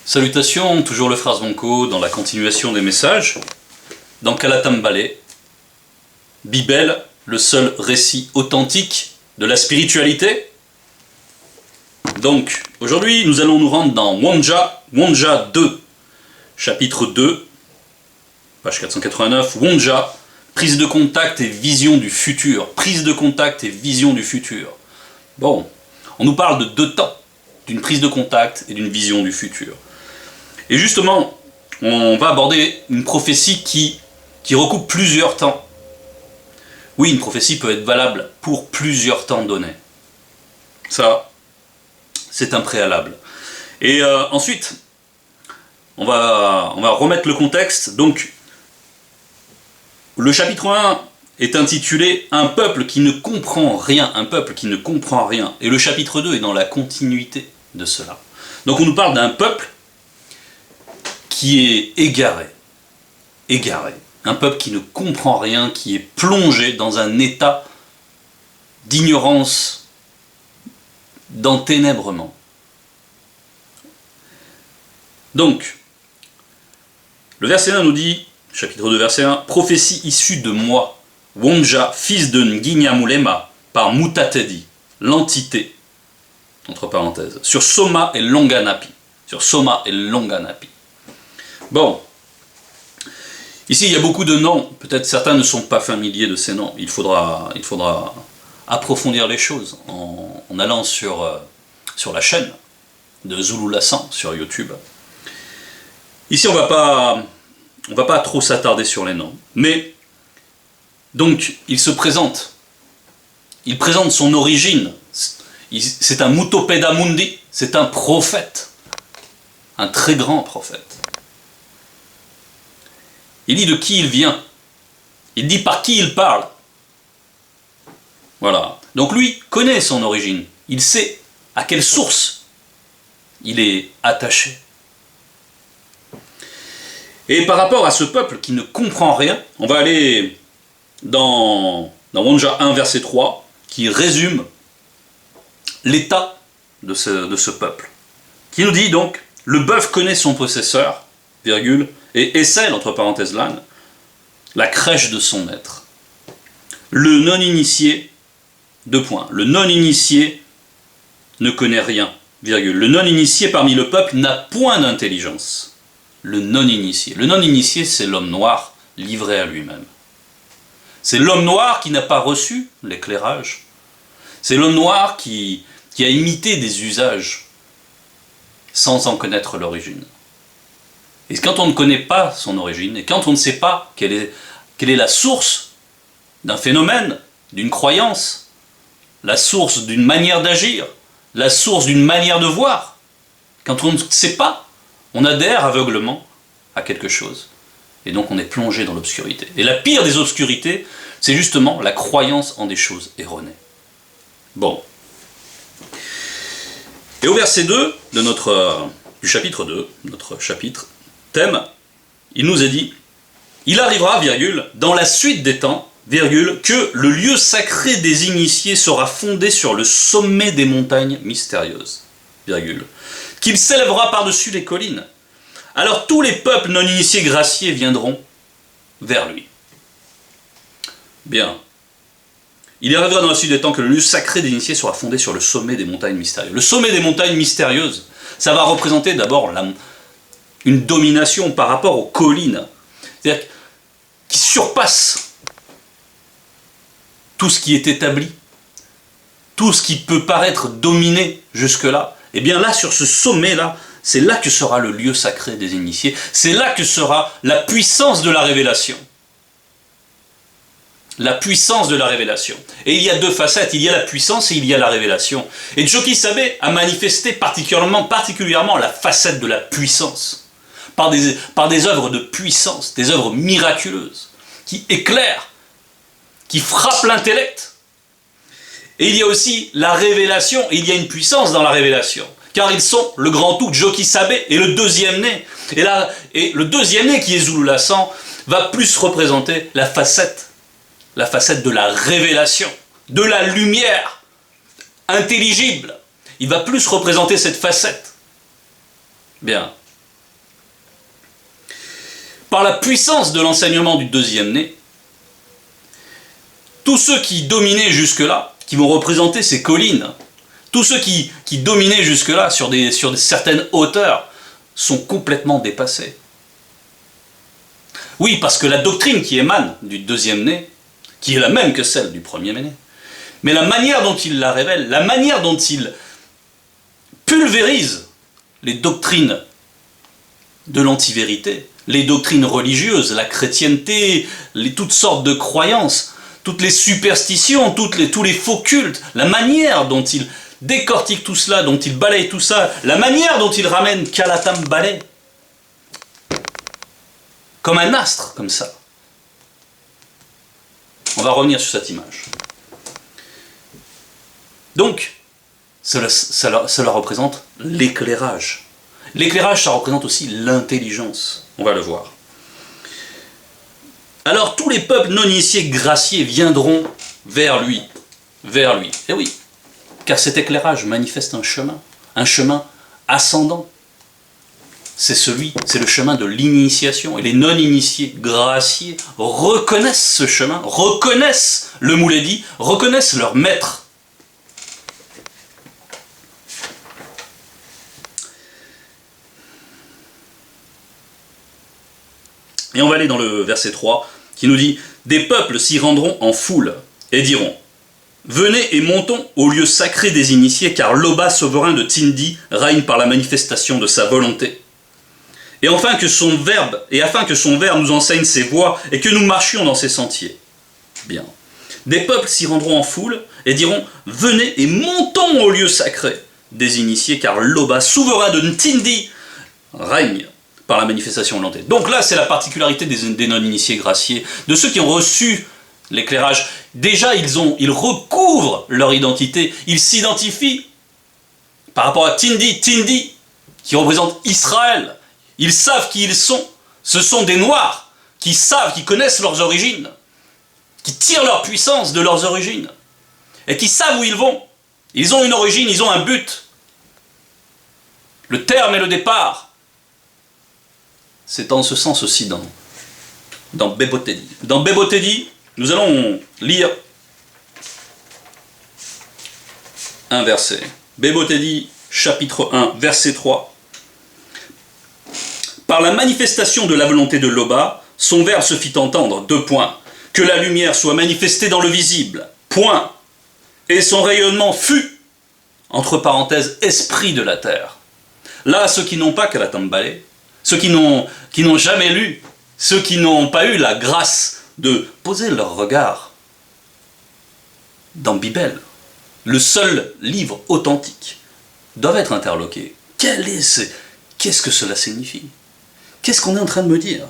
Salutations, toujours le Frère Zvonko dans la continuation des messages. Dans Kalatambale, Bibel, le seul récit authentique de la spiritualité. Donc, aujourd'hui, nous allons nous rendre dans Wonja 2, chapitre 2, page 489, Wonja, prise de contact et vision du futur. Prise de contact et vision du futur. Bon, on nous parle de deux temps, d'une prise de contact et d'une vision du futur. Et justement, on va aborder une prophétie qui recoupe plusieurs temps. Oui, une prophétie peut être valable pour plusieurs temps donnés. Ça, c'est un préalable. Et ensuite, on va remettre le contexte. Donc, le chapitre 1 est intitulé « Un peuple qui ne comprend rien ». Un peuple qui ne comprend rien. Et le chapitre 2 est dans la continuité de cela. Donc on nous parle d'un peuple qui est égaré. Un peuple qui ne comprend rien, qui est plongé dans un état d'ignorance, d'enténèbrement. Donc, le verset 1 nous dit, chapitre 2, verset 1, « Prophétie issue de moi, Wonja, fils de Nginyamulema, par Mutatedi, l'entité, entre parenthèses, sur Soma et Longanapi. » Sur Soma et Longanapi. Bon, ici il y a beaucoup de noms, peut-être certains ne sont pas familiers de ces noms, il faudra approfondir les choses en allant sur la chaîne de Zulu Lassan sur YouTube. Ici on va pas trop s'attarder sur les noms, mais donc il se présente, il présente son origine, c'est un Mutopeda Mundi, c'est un prophète, un très grand prophète. Il dit de qui il vient. Il dit par qui il parle. Voilà. Donc lui connaît son origine. Il sait à quelle source il est attaché. Et par rapport à ce peuple qui ne comprend rien, on va aller dans Wonja 1, verset 3, qui résume l'état de ce peuple. Qui nous dit donc, le bœuf connaît son possesseur, virgule, et essaie, entre parenthèses l'âne, la crèche de son maître. Le non-initié, deux points, le non-initié ne connaît rien, virgule. Le non-initié parmi le peuple n'a point d'intelligence. Le non-initié. Le non-initié, c'est l'homme noir livré à lui-même. C'est l'homme noir qui n'a pas reçu l'éclairage. C'est l'homme noir qui a imité des usages sans en connaître l'origine. Et quand on ne connaît pas son origine, et quand on ne sait pas quelle est la source d'un phénomène, d'une croyance, la source d'une manière d'agir, la source d'une manière de voir, quand on ne sait pas, on adhère aveuglement à quelque chose. Et donc on est plongé dans l'obscurité. Et la pire des obscurités, c'est justement la croyance en des choses erronées. Bon. Et au verset 2 du chapitre 2, notre chapitre, thème, il nous est dit, il arrivera, virgule, dans la suite des temps, virgule, que le lieu sacré des initiés sera fondé sur le sommet des montagnes mystérieuses, virgule, qu'il s'élèvera par-dessus les collines. Alors tous les peuples non initiés graciés viendront vers lui. Bien. Il arrivera dans la suite des temps que le lieu sacré des initiés sera fondé sur le sommet des montagnes mystérieuses. Le sommet des montagnes mystérieuses, ça va représenter d'abord une domination par rapport aux collines, c'est-à-dire qui surpasse tout ce qui est établi, tout ce qui peut paraître dominé jusque-là. Et bien là, sur ce sommet-là, c'est là que sera le lieu sacré des initiés, c'est là que sera la puissance de la révélation. La puissance de la révélation. Et il y a deux facettes, il y a la puissance et il y a la révélation. Et Joki Sabe a manifesté particulièrement la facette de la puissance. Par des œuvres de puissance, des œuvres miraculeuses, qui éclairent, qui frappent l'intellect. Et il y a aussi la révélation, et il y a une puissance dans la révélation, car ils sont le grand tout, Joki Sabe, et le deuxième né. Et le deuxième né, qui est Zulu Lassan, va plus représenter la facette de la révélation, de la lumière intelligible. Il va plus représenter cette facette. Bien. par la puissance de l'enseignement du deuxième né, tous ceux qui dominaient jusque-là, qui vont représenter ces collines, tous ceux qui dominaient jusque-là sur certaines hauteurs, sont complètement dépassés. Oui, parce que la doctrine qui émane du deuxième né, qui est la même que celle du premier né, mais la manière dont il la révèle, la manière dont il pulvérise les doctrines de l'antivérité, les doctrines religieuses, la chrétienté, toutes sortes de croyances, toutes les superstitions, tous les faux cultes, la manière dont il décortique tout cela, dont il balaye tout ça, la manière dont il ramène Kalatam Balay, comme un astre, comme ça. On va revenir sur cette image. Donc, cela représente l'éclairage. L'éclairage, ça représente aussi l'intelligence. On va le voir. Alors, tous les peuples non-initiés graciés viendront vers lui. Vers lui. Eh oui, car cet éclairage manifeste un chemin ascendant. C'est le chemin de l'initiation. Et les non-initiés graciés reconnaissent ce chemin, reconnaissent le Mouledi, reconnaissent leur maître. Et on va aller dans le verset 3, qui nous dit « Des peuples s'y rendront en foule, et diront « Venez et montons au lieu sacré des initiés, car l'Oba souverain de Tindi règne par la manifestation de sa volonté. Et afin que son verbe nous enseigne ses voies, et que nous marchions dans ses sentiers. » Bien. Des peuples s'y rendront en foule, et diront « Venez et montons au lieu sacré des initiés, car l'Oba souverain de Tindi règne par la manifestation de volonté. » Donc là, c'est la particularité des non-initiés graciés, de ceux qui ont reçu l'éclairage. Déjà, ils recouvrent leur identité, ils s'identifient par rapport à Tindi, qui représente Israël. Ils savent qui ils sont. Ce sont des Noirs qui savent, qui connaissent leurs origines, qui tirent leur puissance de leurs origines, et qui savent où ils vont. Ils ont une origine, ils ont un but. Le terme et le départ. C'est en ce sens aussi dans Bebotedi. Dans Bebotedi, nous allons lire un verset. Bebotedi, chapitre 1, verset 3. Par la manifestation de la volonté de l'Oba, son verbe se fit entendre, : que la lumière soit manifestée dans le visible, et son rayonnement fut, entre parenthèses, esprit de la terre. Là, ceux qui n'ont pas Kalatam Balay, ceux qui n'ont jamais lu, ceux qui n'ont pas eu la grâce de poser leur regard dans Bibel, le seul livre authentique, doivent être interloqués. Qu'est-ce que cela signifie? Qu'est-ce qu'on est en train de me dire?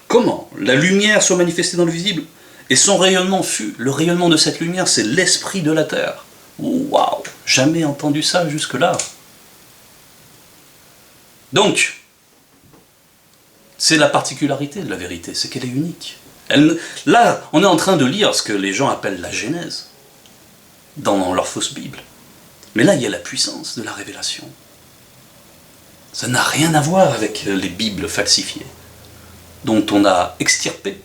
Comment la lumière soit manifestée dans le visible et son rayonnement fut? Le rayonnement de cette lumière, c'est l'esprit de la terre. Waouh! Jamais entendu ça jusque-là. Donc, c'est la particularité de la vérité, c'est qu'elle est unique. Là, on est en train de lire ce que les gens appellent la Genèse, dans leur fausse Bible. Mais là, il y a la puissance de la révélation. Ça n'a rien à voir avec les Bibles falsifiées, dont on a extirpé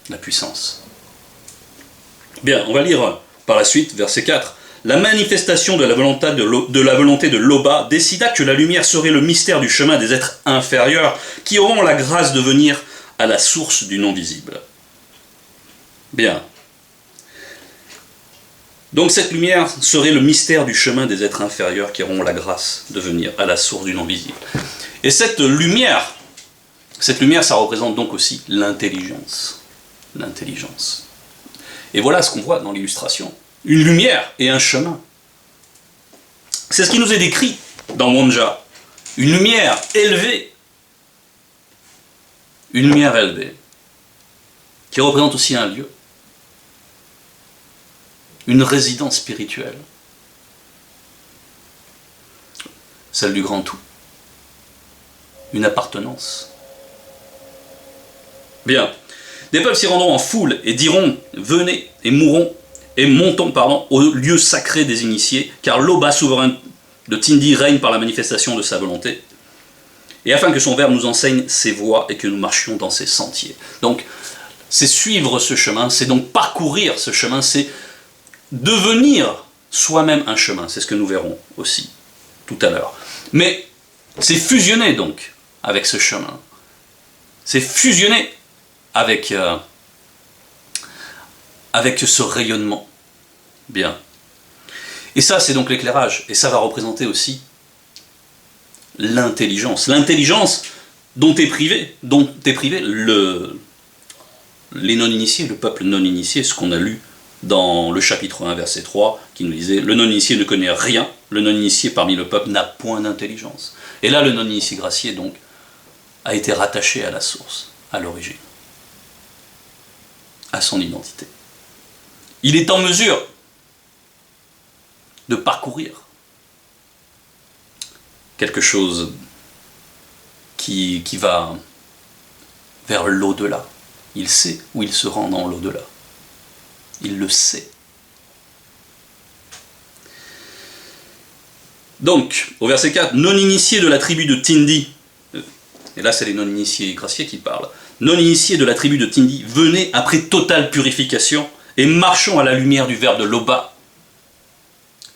la puissance. Bien, on va lire par la suite, verset 4. La manifestation de la volonté de l'Oba décida que la lumière serait le mystère du chemin des êtres inférieurs qui auront la grâce de venir à la source du non-visible. Bien. Donc cette lumière serait le mystère du chemin des êtres inférieurs qui auront la grâce de venir à la source du non-visible. Et cette lumière, ça représente donc aussi l'intelligence. L'intelligence. Et voilà ce qu'on voit dans l'illustration. Une lumière et un chemin. C'est ce qui nous est décrit dans Wonja. Une lumière élevée. Une lumière élevée. Qui représente aussi un lieu. Une résidence spirituelle. Celle du grand tout. Une appartenance. Bien. Des peuples s'y rendront en foule et diront « Venez et montons au lieu sacré des initiés, car l'Oba souverain de Tindi règne par la manifestation de sa volonté. » et afin que son Verbe nous enseigne ses voies et que nous marchions dans ses sentiers. Donc, c'est suivre ce chemin, c'est donc parcourir ce chemin, c'est devenir soi-même un chemin, c'est ce que nous verrons aussi tout à l'heure. Mais c'est fusionner donc avec ce chemin, c'est fusionner avec ce rayonnement. Bien. Et ça, c'est donc l'éclairage, et ça va représenter aussi l'intelligence. L'intelligence dont est privé les non-initiés, le peuple non-initié, ce qu'on a lu dans le chapitre 1, verset 3, qui nous disait « Le non-initié ne connaît rien, le non-initié parmi le peuple n'a point d'intelligence. » Et là, le non-initié gracié, donc, a été rattaché à la source, à l'origine, à son identité. Il est en mesure de parcourir quelque chose qui va vers l'au-delà. Il sait où il se rend dans l'au-delà. Il le sait. Donc, au verset 4, non-initiés de la tribu de Tindi, et là c'est les non-initiés graciés qui parlent, non-initiés de la tribu de Tindi, venez après totale purification et marchons à la lumière du verbe de l'Oba.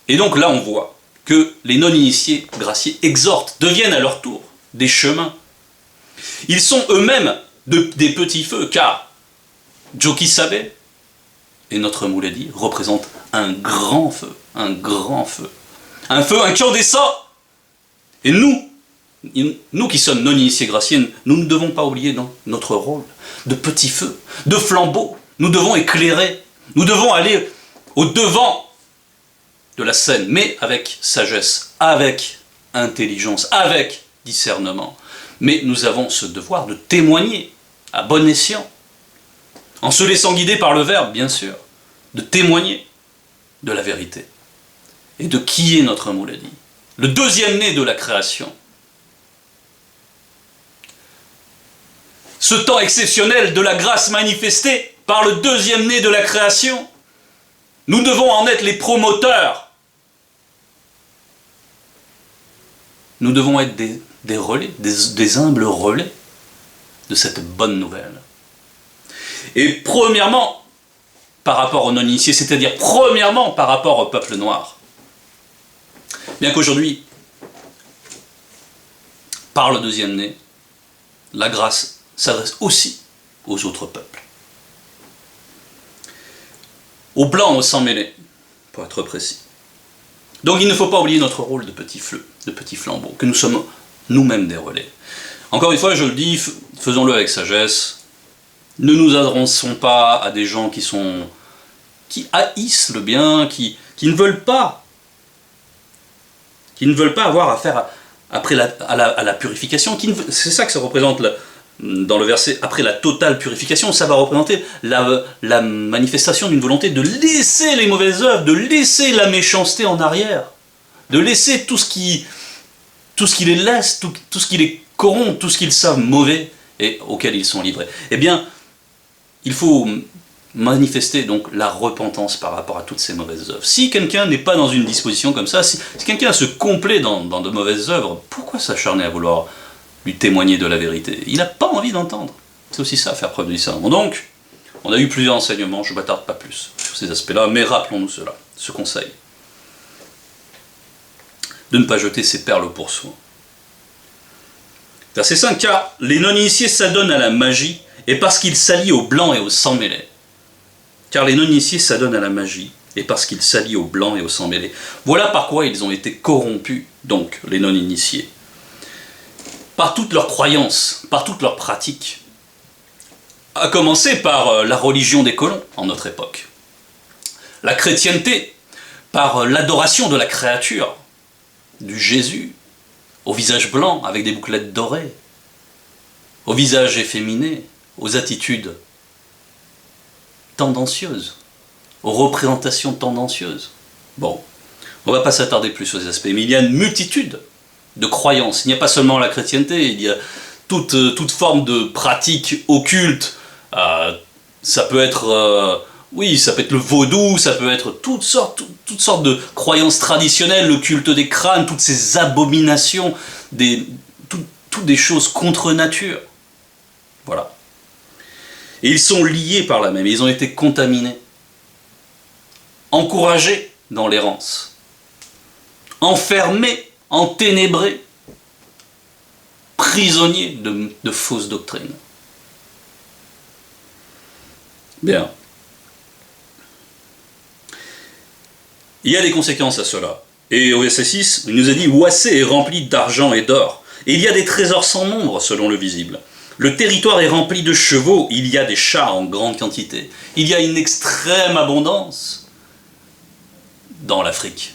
Et donc là on voit que les non-initiés graciés exhortent, deviennent à leur tour des chemins. Ils sont eux-mêmes des petits feux, car Jokisabe, et notre Mouledi, représente un grand feu, un grand feu. Un feu incandescent. Et nous qui sommes non-initiés graciés, nous ne devons pas oublier notre rôle de petit feu, de flambeau. Nous devons éclairer, nous devons aller au-devant de la scène, mais avec sagesse, avec intelligence, avec discernement. Mais nous avons ce devoir de témoigner à bon escient, en se laissant guider par le Verbe, bien sûr, de témoigner de la vérité. Et de qui est notre Mouledi, le deuxième né de la création. Ce temps exceptionnel de la grâce manifestée par le deuxième né de la création, nous devons en être les promoteurs. Nous devons être des relais, des humbles relais de cette bonne nouvelle. Et premièrement, par rapport aux non-initiés, c'est-à-dire premièrement par rapport au peuple noir. Bien qu'aujourd'hui, par le deuxième né, la grâce s'adresse aussi aux autres peuples. Aux blancs, aux sans mêlés, pour être précis. Donc il ne faut pas oublier notre rôle de petit feu, de petit flambeau, que nous sommes nous-mêmes des relais. Encore une fois, je le dis, faisons-le avec sagesse. Ne nous adressons pas à des gens qui haïssent le bien, qui ne veulent pas avoir affaire à la purification. C'est ça que ça représente dans le verset, après la totale purification, ça va représenter la manifestation d'une volonté de laisser les mauvaises œuvres, de laisser la méchanceté en arrière, de laisser tout ce qui les laisse, tout ce qui les corrompt, tout ce qu'ils savent mauvais et auquel ils sont livrés. Eh bien, il faut manifester donc la repentance par rapport à toutes ces mauvaises œuvres. Si quelqu'un n'est pas dans une disposition comme ça, si quelqu'un se complaît dans de mauvaises œuvres, pourquoi s'acharner à vouloir lui témoigner de la vérité? Il n'a pas envie d'entendre. C'est aussi ça, faire preuve de discernement. Donc, on a eu plusieurs enseignements, je ne m'attarde pas plus sur ces aspects-là, mais rappelons-nous cela, ce conseil. De ne pas jeter ses perles au poursoin. Verset 5, car les non-initiés s'adonnent à la magie, et parce qu'ils s'allient aux blancs et aux sans mêlés. Car les non-initiés s'adonnent à la magie, et parce qu'ils s'allient aux blancs et aux sans mêlés. Voilà par quoi ils ont été corrompus, donc, les non-initiés. Par toutes leurs croyances, par toutes leurs pratiques. À commencer par la religion des colons, en notre époque. La chrétienté, par l'adoration de la créature, du Jésus, au visage blanc avec des bouclettes dorées, au visage efféminé, aux attitudes tendancieuses, aux représentations tendancieuses. Bon, on ne va pas s'attarder plus sur ces aspects, mais il y a une multitude de croyances. Il n'y a pas seulement la chrétienté, il y a toute forme de pratique occulte. Ça peut être... ça peut être le vaudou, ça peut être toutes sortes de croyances traditionnelles, le culte des crânes, toutes ces abominations, toutes des choses contre nature. Voilà. Et ils sont liés par là même, ils ont été contaminés, encouragés dans l'errance, enfermés, enténébrés, prisonniers de fausses doctrines. Bien. Il y a des conséquences à cela. Et au verset 6, il nous a dit « Ouassé est rempli d'argent et d'or, et il y a des trésors sans nombre selon le visible. Le territoire est rempli de chevaux, il y a des chats en grande quantité. Il y a une extrême abondance dans l'Afrique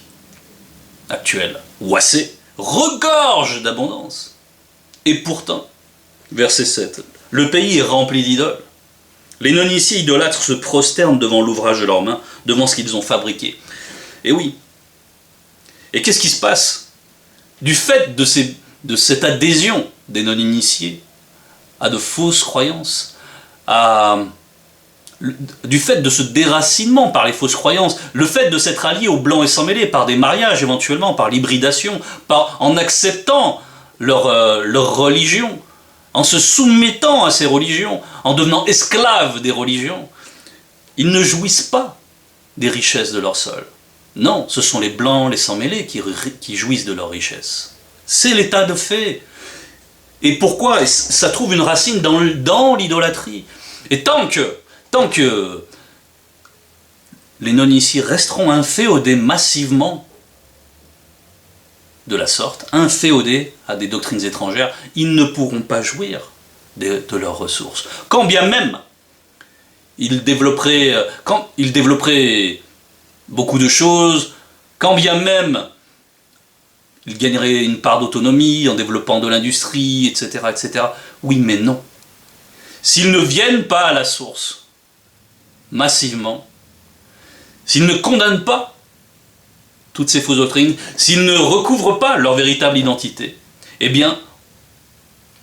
actuelle. Ouassé regorge d'abondance. Et pourtant, verset 7, le pays est rempli d'idoles. Les non-initiés idolâtres se prosternent devant l'ouvrage de leurs mains, devant ce qu'ils ont fabriqué. » Et oui. Et qu'est-ce qui se passe? Du fait de cette adhésion des non-initiés à de fausses croyances, du fait de ce déracinement par les fausses croyances, le fait de s'être allié aux blancs et sans mêlés par des mariages éventuellement, par l'hybridation, en acceptant leur religion, en se soumettant à ces religions, en devenant esclaves des religions, ils ne jouissent pas des richesses de leur sol. Non, ce sont les blancs, les sans-mêlés qui jouissent de leurs richesses. C'est l'état de fait. Et pourquoi? Ça trouve une racine dans l'idolâtrie. Et tant que les non-initiés resteront inféodés massivement de la sorte, inféodés à des doctrines étrangères, ils ne pourront pas jouir de leurs ressources. Quand bien même ils développeraient beaucoup de choses, quand bien même ils gagneraient une part d'autonomie en développant de l'industrie, etc., etc. Oui, mais non. S'ils ne viennent pas à la source, massivement, s'ils ne condamnent pas toutes ces fausses doctrines, s'ils ne recouvrent pas leur véritable identité, eh bien,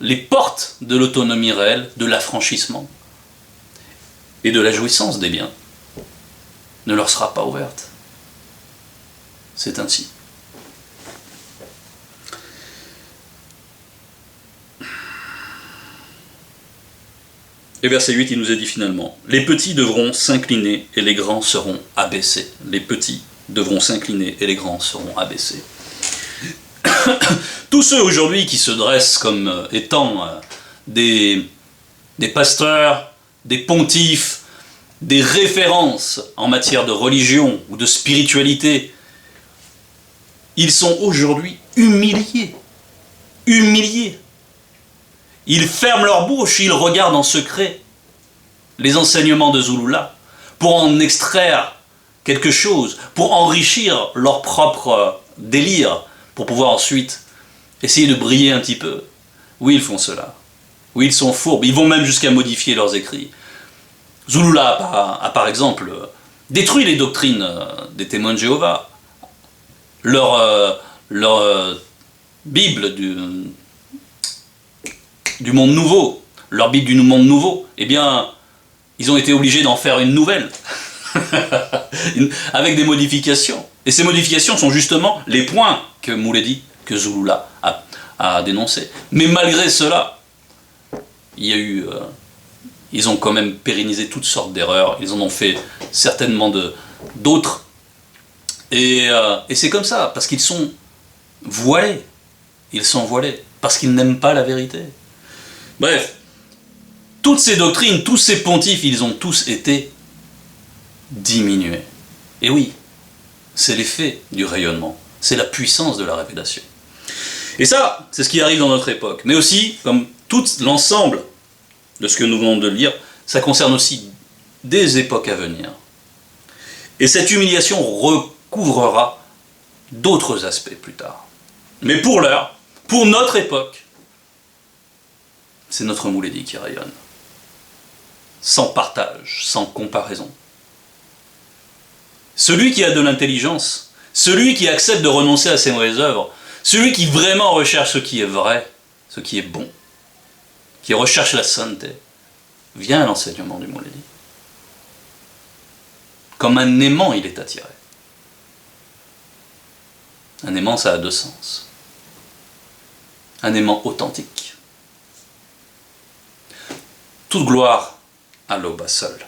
les portes de l'autonomie réelle, de l'affranchissement et de la jouissance des biens ne leur sera pas ouverte. C'est ainsi. Et verset 8, il nous a dit finalement, « Les petits devront s'incliner et les grands seront abaissés. » Les petits devront s'incliner et les grands seront abaissés. Tous ceux aujourd'hui qui se dressent comme étant des pasteurs, des pontifes, des références en matière de religion ou de spiritualité, ils sont aujourd'hui humiliés. Humiliés. Ils ferment leur bouche, ils regardent en secret les enseignements de Zulula pour en extraire quelque chose, pour enrichir leur propre délire, pour pouvoir ensuite essayer de briller un petit peu. Oui, ils font cela. Oui, ils sont fourbes. Ils vont même jusqu'à modifier leurs écrits. Zulula a par exemple détruit les doctrines des témoins de Jéhovah. Leur Bible du monde nouveau, leur Bible du monde nouveau, eh bien, ils ont été obligés d'en faire une nouvelle, avec des modifications. Et ces modifications sont justement les points que Mouledi, que Zulula a dénoncés. Mais malgré cela, il y a eu... ils ont quand même pérennisé toutes sortes d'erreurs, ils en ont fait certainement d'autres. Et c'est comme ça, parce qu'ils sont voilés. Ils sont voilés, parce qu'ils n'aiment pas la vérité. Bref, toutes ces doctrines, tous ces pontifes, ils ont tous été diminués. Et oui, c'est l'effet du rayonnement, c'est la puissance de la révélation. Et ça, c'est ce qui arrive dans notre époque. Mais aussi, comme tout l'ensemble de ce que nous venons de lire, ça concerne aussi des époques à venir. Et cette humiliation recouvrera d'autres aspects plus tard. Mais pour l'heure, pour notre époque, c'est notre Mouledi qui rayonne. Sans partage, sans comparaison. Celui qui a de l'intelligence, celui qui accepte de renoncer à ses mauvaises œuvres, celui qui vraiment recherche ce qui est vrai, ce qui est bon, qui recherche la sainteté, vient à l'enseignement du Mouledi. Comme un aimant, il est attiré. Un aimant, ça a deux sens. Un aimant authentique Toute gloire à l'Oba seul.